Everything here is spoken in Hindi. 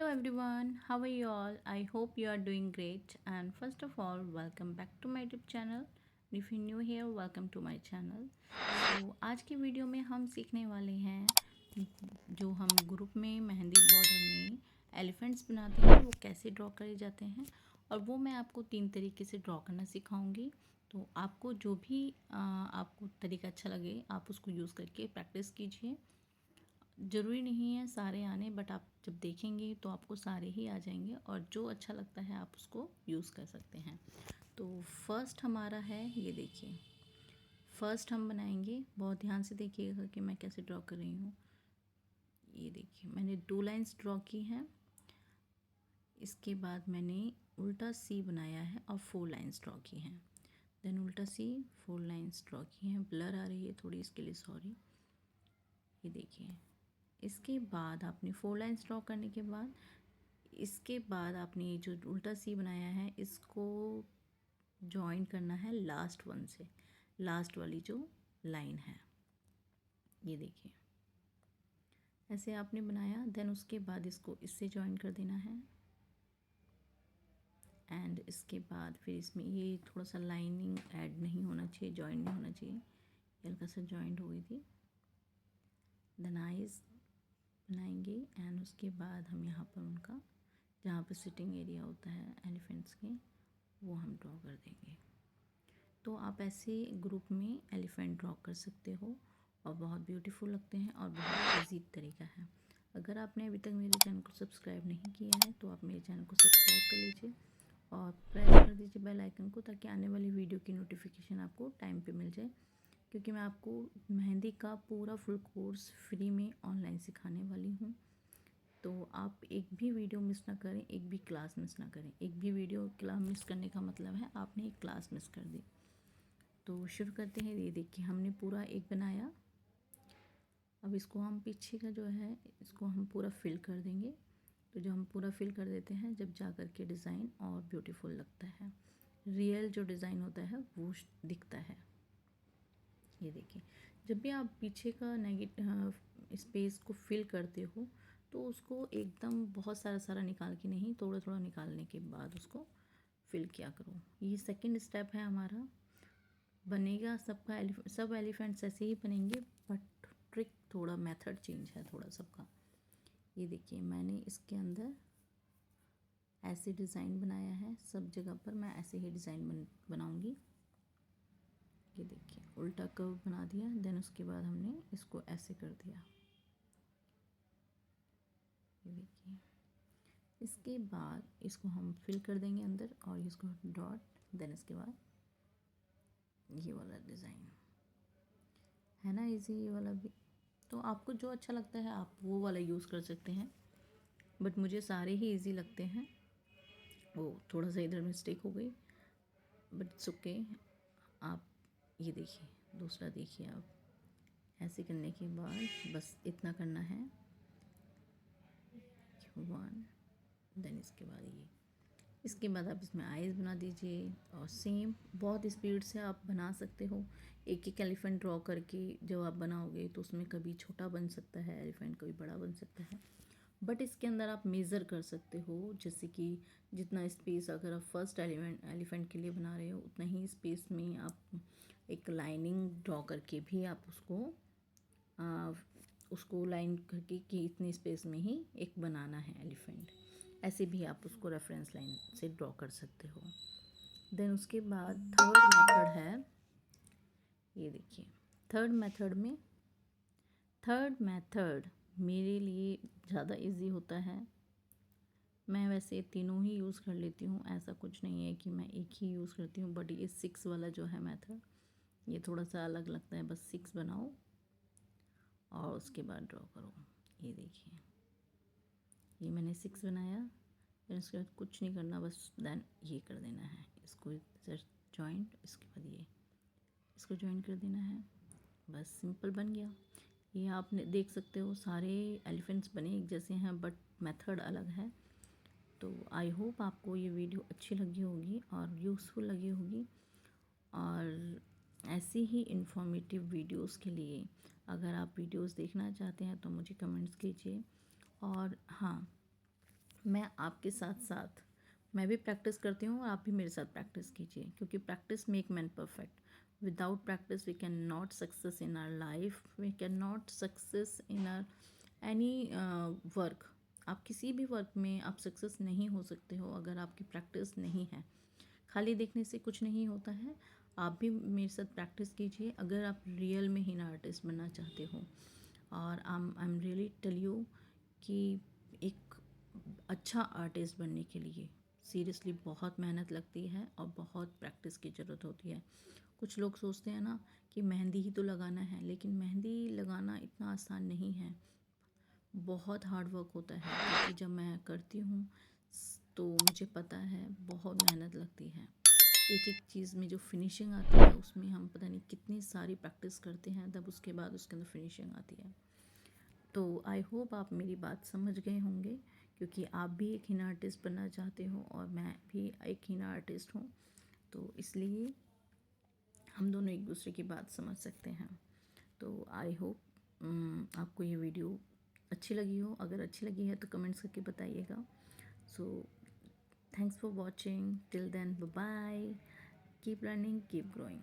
Hello everyone, how are you all? I hope you are doing great. And first of all, welcome back to my YouTube channel. If you're new here, welcome to my channel. तो आज की वीडियो में हम सीखने वाले हैं जो हम ग्रुप में मेहंदी बॉर्डर में एलिफेंट्स बनाते हैं वो कैसे ड्रॉ करे जाते हैं, और वो मैं आपको 3 तरीके से ड्रॉ करना सिखाऊंगी। तो आपको जो भी आपको तरीका अच्छा लगे आप उसको यूज़ करके प्रैक्टिस कीजिए। ज़रूरी नहीं है सारे आने, बट आप जब देखेंगे तो आपको सारे ही आ जाएंगे, और जो अच्छा लगता है आप उसको यूज़ कर सकते हैं। तो फर्स्ट हमारा है, ये देखिए। फर्स्ट हम बनाएंगे, बहुत ध्यान से देखिएगा कि मैं कैसे ड्रॉ कर रही हूँ। ये देखिए, मैंने 2 लाइंस ड्रॉ की हैं। इसके बाद मैंने उल्टा सी बनाया है और 4 लाइंस ड्रॉ की हैं। देन उल्टा सी, 4 लाइंस ड्रॉ की हैं। ब्लर आ रही है थोड़ी, इसके लिए सॉरी। ये देखिए, इसके बाद आपने 4 लाइंस ड्रॉ करने के बाद इसके बाद आपने ये जो उल्टा सी बनाया है इसको जॉइन करना है लास्ट वन से, लास्ट वाली जो लाइन है। ये देखिए, ऐसे आपने बनाया। देन उसके बाद इसको इससे जॉइन कर देना है। एंड इसके बाद फिर इसमें ये थोड़ा सा लाइनिंग ऐड नहीं होना चाहिए, जॉइन नहीं होना चाहिए, हल्का सा जॉइंट हो गई थी। देन आइज बनाएंगे एंड उसके बाद हम यहाँ पर उनका जहाँ पर सिटिंग एरिया होता है एलिफेंट्स के, वो हम ड्रॉ कर देंगे। तो आप ऐसे ग्रुप में एलिफेंट ड्रॉ कर सकते हो और बहुत ब्यूटीफुल लगते हैं और बहुत इजी तरीका है। अगर आपने अभी तक मेरे चैनल को सब्सक्राइब नहीं किया है तो आप मेरे चैनल को सब्सक्राइब कर लीजिए और प्रेस कर दीजिए बेल आइकन को, ताकि आने वाली वीडियो की नोटिफिकेशन आपको टाइम पे मिल जाए। क्योंकि मैं आपको मेहंदी का पूरा फुल कोर्स फ्री में ऑनलाइन सिखाने वाली हूँ। तो आप एक भी वीडियो मिस ना करें, एक भी क्लास मिस ना करें। एक भी वीडियो क्लास मिस करने का मतलब है आपने एक क्लास मिस कर दी। तो शुरू करते हैं। ये देखिए, हमने पूरा एक बनाया। अब इसको हम पीछे का जो है इसको हम पूरा फिल कर देंगे। तो जब हम पूरा फिल कर देते हैं जब जा कर के डिज़ाइन और ब्यूटीफुल लगता है, रियल जो डिज़ाइन होता है वो दिखता है। ये देखिए, जब भी आप पीछे का नेगेटिव स्पेस को फिल करते हो तो उसको एकदम बहुत सारा सारा निकाल के नहीं, थोड़ा थोड़ा निकालने के बाद उसको फिल किया करो। ये सेकंड स्टेप है हमारा। बनेगा सबका सब एलिफेंट्स ऐसे ही बनेंगे, बट ट्रिक थोड़ा मेथड चेंज है थोड़ा सबका। ये देखिए, मैंने इसके अंदर ऐसे डिज़ाइन बनाया है। सब जगह पर मैं ऐसे ही डिज़ाइन बनाऊंगी। ये देखिए, उल्टा कर्व बना दिया। देन उसके बाद हमने इसको ऐसे कर दिया। ये देखिए, इसके बाद इसको हम फिल कर देंगे अंदर और इसको डॉट। देन इसके बाद ये वाला डिज़ाइन है ना, इजी ये वाला भी। तो आपको जो अच्छा लगता है आप वो वाला यूज़ कर सकते हैं, बट मुझे सारे ही इजी लगते हैं। वो थोड़ा सा इधर मिस्टेक हो गई, बट इट्स ओके। आप ये देखिए, दूसरा देखिए। आप ऐसे करने के बाद बस इतना करना है, 1। देन इसके बाद ये, इसके बाद आप इसमें आइज़ बना दीजिए और सेम बहुत स्पीड से आप बना सकते हो। एक एक एलिफेंट ड्रॉ करके जब आप बनाओगे तो उसमें कभी छोटा बन सकता है एलिफेंट, कभी बड़ा बन सकता है। बट इसके अंदर आप मेज़र कर सकते हो, जैसे कि जितना स्पेस अगर आप फर्स्ट एलिफेंट के लिए बना रहे हो उतना ही स्पेस में आप एक लाइनिंग ड्रॉ करके भी आप आ, उसको लाइन करके कि इतने स्पेस में ही एक बनाना है एलिफेंट, ऐसे भी आप उसको रेफरेंस लाइन से ड्रॉ कर सकते हो। देन उसके बाद थर्ड मेथड है। ये देखिए, थर्ड मेथड मेरे लिए ज़्यादा इजी होता है। मैं वैसे तीनों ही यूज़ कर लेती हूँ, ऐसा कुछ नहीं है कि मैं एक ही यूज़ करती हूँ। बट ये 6 वाला जो है मेथड, ये थोड़ा सा अलग लगता है। बस 6 बनाओ और उसके बाद ड्रॉ करो। ये देखिए, ये मैंने 6 बनाया। फिर उसके बाद कुछ नहीं करना, बस देन ये कर देना है इसको इधर जॉइंट। इसके बाद ये इसको जॉइन कर देना है। बस सिंपल बन गया। ये आपने देख सकते हो सारे एलिफेंट्स बने एक जैसे हैं, बट मेथड अलग है। तो आई होप आपको ये वीडियो अच्छी लगी होगी और यूज़फुल लगी होगी। और ऐसी ही इन्फॉर्मेटिव वीडियोस के लिए अगर आप वीडियोस देखना चाहते हैं तो मुझे कमेंट्स कीजिए। और हाँ, मैं आपके साथ साथ मैं भी प्रैक्टिस करती हूँ और आप भी मेरे साथ प्रैक्टिस कीजिए, क्योंकि practice make man perfect. Without practice we can not success in our life, we can not success in our any work. आप किसी भी वर्क में आप सक्सेस नहीं हो सकते हो अगर आपकी प्रैक्टिस नहीं है। खाली देखने से कुछ नहीं होता है। आप भी मेरे साथ प्रैक्टिस कीजिए अगर आप रियल में ही आर्टिस्ट बनना चाहते हो। और I am really tell you कि एक अच्छा आर्टिस्ट बनने के लिए सीरियसली बहुत मेहनत लगती है और बहुत प्रैक्टिस की ज़रूरत होती है। कुछ लोग सोचते हैं ना कि मेहंदी ही तो लगाना है, लेकिन मेहंदी लगाना इतना आसान नहीं है, बहुत हार्ड वर्क होता है। क्योंकि जब मैं करती हूँ तो मुझे पता है बहुत मेहनत लगती है। एक एक चीज़ में जो फिनिशिंग आती है उसमें हम पता नहीं कितनी सारी प्रैक्टिस करते हैं, तब उसके बाद उसके अंदर फिनिशिंग आती है। तो आई होप आप मेरी बात समझ गए होंगे, क्योंकि आप भी एक हीना आर्टिस्ट बनना चाहते हो और मैं भी एक हीना आर्टिस्ट हूँ, तो इसलिए हम दोनों एक दूसरे की बात समझ सकते हैं। तो आई होप आपको ये वीडियो अच्छी लगी हो। अगर अच्छी लगी है तो कमेंट्स करके बताइएगा। So thanks for watching, till then bye bye, keep learning, keep growing.